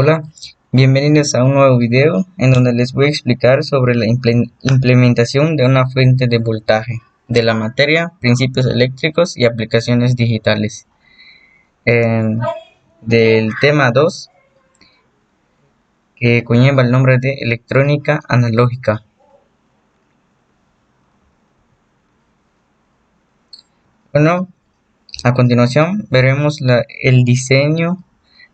Hola, bienvenidos a un nuevo video en donde les voy a explicar sobre la implementación de una fuente de voltaje de la materia, principios eléctricos y aplicaciones digitales. Del tema 2, que conlleva el nombre de electrónica analógica. Bueno, a continuación veremos el diseño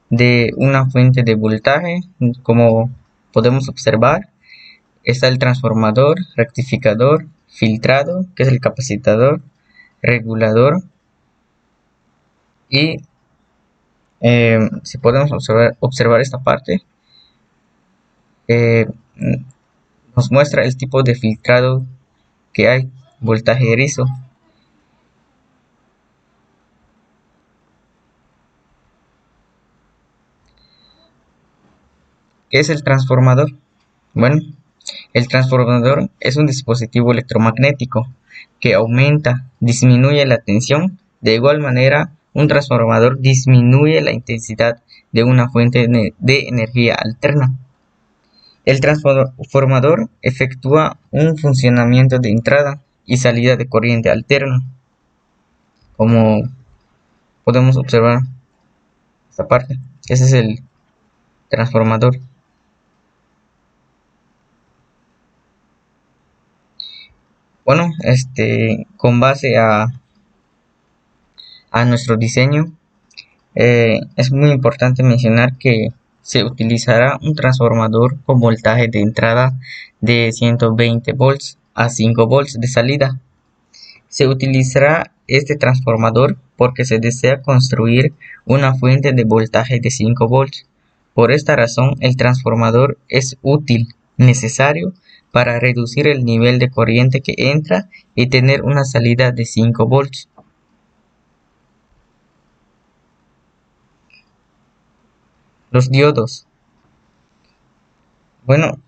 de una fuente de voltaje. Como podemos observar, está el transformador, rectificador, filtrado, que es el capacitador, regulador y si podemos observar esta parte, eh, nos muestra el tipo de filtrado que hay, voltaje erizo. ¿Qué es el transformador? Bueno, el transformador es un dispositivo electromagnético que aumenta, disminuye la tensión. De igual manera, un transformador disminuye la intensidad de una fuente de energía alterna. El transformador efectúa un funcionamiento de entrada y salida de corriente alterna, como podemos observar esta parte. Ese es el transformador. Bueno, con base a nuestro diseño, es muy importante mencionar que se utilizará un transformador con voltaje de entrada de 120 volts a 5 volts de salida. Se utilizará este transformador porque se desea construir una fuente de voltaje de 5 volts. Por esta razón, el transformador es útil, necesario para reducir el nivel de corriente que entra y tener una salida de 5 volts. Los diodos. Bueno,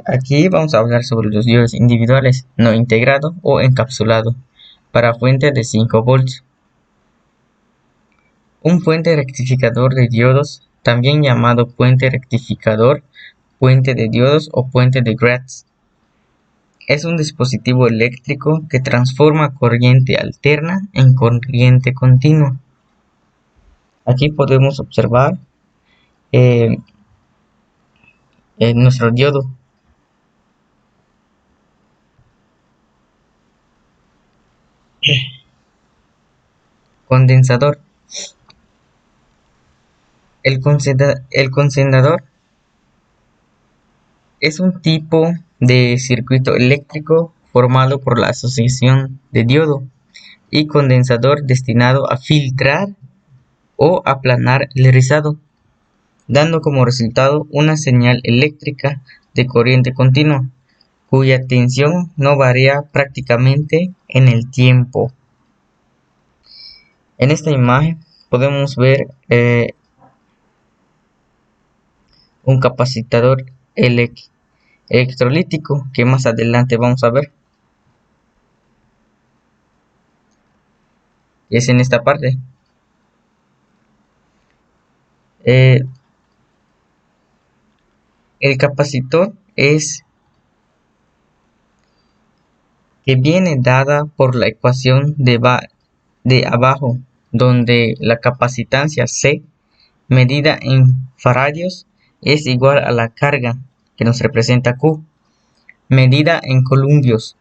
aquí vamos a hablar sobre los diodos individuales, no integrado o encapsulado, para fuente de 5 volts. Un puente rectificador de diodos, también llamado puente rectificador, puente de diodos o puente de Gratz, es un dispositivo eléctrico que transforma corriente alterna en corriente continua. Aquí podemos observar eh, nuestro diodo. Condensador. El condensador es un tipo de circuito eléctrico formado por la asociación de diodo y condensador destinado a filtrar o aplanar el rizado, dando como resultado una señal eléctrica de corriente continua, cuya tensión no varía prácticamente en el tiempo. En esta imagen podemos ver un capacitor electrolítico que más adelante vamos a ver. Es en esta parte. El capacitor es que viene dada por la ecuación de abajo, donde la capacitancia C, medida en faradios, es igual a la carga, que nos representa Q, medida en columbios,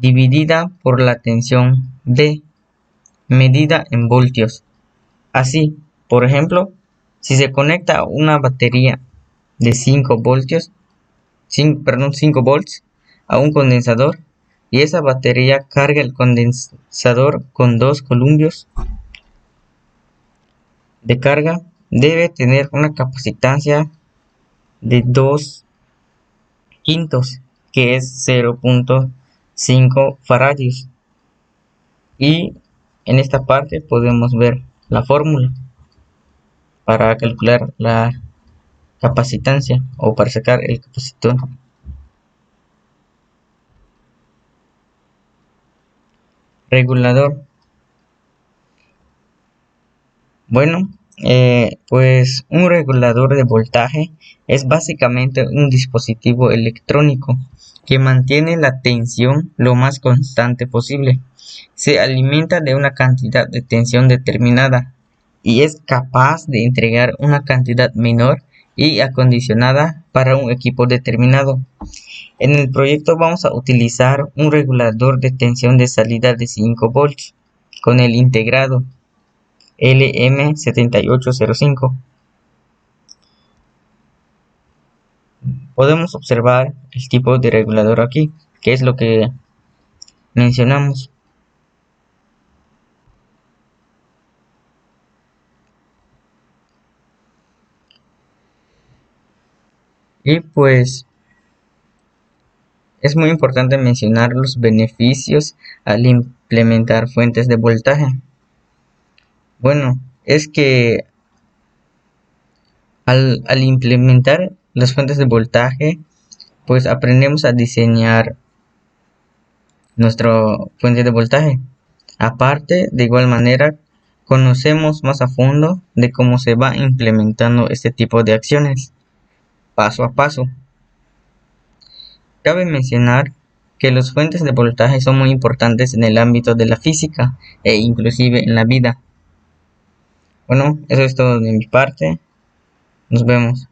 dividida por la tensión D, medida en voltios. Así, por ejemplo, si se conecta una batería de 5 voltios, 5 volts a un condensador y esa batería carga el condensador con 2 columbios de carga, debe tener una capacitancia de 2 quintos, que es 0.5 faradios. Y en esta parte podemos ver la fórmula para calcular la capacitancia o para sacar el capacitor. Regulador. Bueno, Pues un regulador de voltaje es básicamente un dispositivo electrónico que mantiene la tensión lo más constante posible. Se alimenta de una cantidad de tensión determinada y es capaz de entregar una cantidad menor y acondicionada para un equipo determinado. En el proyecto vamos a utilizar un regulador de tensión de salida de 5 volts con el integrado LM7805. Podemos observar el tipo de regulador aquí, que es lo que mencionamos. Y pues es muy importante mencionar los beneficios al implementar fuentes de voltaje. Bueno, es que al implementar las fuentes de voltaje, pues aprendemos a diseñar nuestra fuente de voltaje. Aparte, de igual manera, conocemos más a fondo de cómo se va implementando este tipo de acciones, paso a paso. Cabe mencionar que las fuentes de voltaje son muy importantes en el ámbito de la física e inclusive en la vida. Bueno, eso es todo de mi parte. Nos vemos.